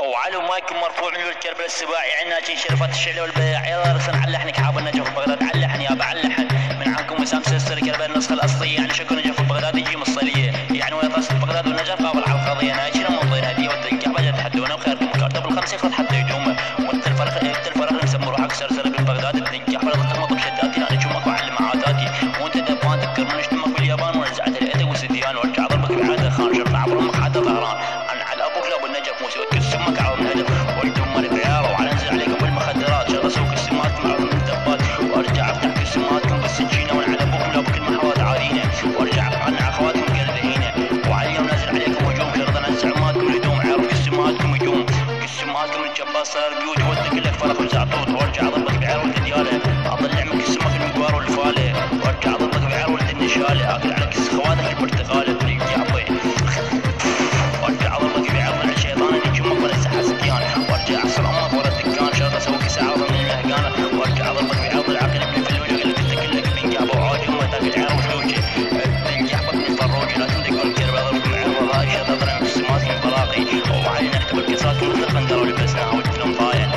وعلو مايكل مرفوع من الكربل السباعي عناكي شرفت الشعل والبياع يلا رسن علحنك حاب النجف بغداد علحن يابا علحن من عنكم وسام سيستر كربل النسخة الأصلية يعني شكو نجف بغداد يجي مصلية يعني وين تصل بغداد والنجف قابل على القضية أنا أجينا منطين هدية والدنيا بجد تحدونا وخيركم مكارتب الخمس يخلط حتى يدومه وانت الفرق نسمو روحك سرسر ببغداد الدنيا بلد تغمض بشداتي أنا جمك وعلم عاداتي وانت دبان تذكر من اشتمك في اليابان ونزعت الأدب والسديان وارجع ضربك بعادة خان شرطة عبر امك حتى طهران عن على ابوك لابو النجف موسى وتكسمك عظم الهدف والدم مالك عياره وعلى انزل عليك بالمخدرات شغل اسوق السمات مع الدبات وارجع افتح كسماتكم بالسكينه وعلى ابوكم لابوك المحوات عارينه وارجع اقنع اخواتكم قلبهينه وعلى اليوم نازل عليكم هجوم شرط انزع عماتكم لدوم عرف كسماتكم هجوم كسماتكم الجباس صار بيوت ودك لك فرق وزعطوط وارجع اضربك بعير ولد دياله اطلع من كسمك المقوار والفاله وارجع اضربك بعير ولد النشاله اكل على كس خواتك البرتقاله وارجع اضربك بعير من الشيطان اللي جمك ولا سحر سكيان وارجع احصر امك ورا الدكان شرط اسوي كيس عرض من المهقانه وارجع اضربك بعير العقل ابن فلوجه اللي قلت كلك بنجابه وعاجي امك تاكل عير وشلوجه بنجابك من الفروجه لا تندق الكرب اضربك بعير والله شرط اضرب السمات من بلاقي وعلينا نكتب القصات مثل الخندر ولبسناها والفيلم طايل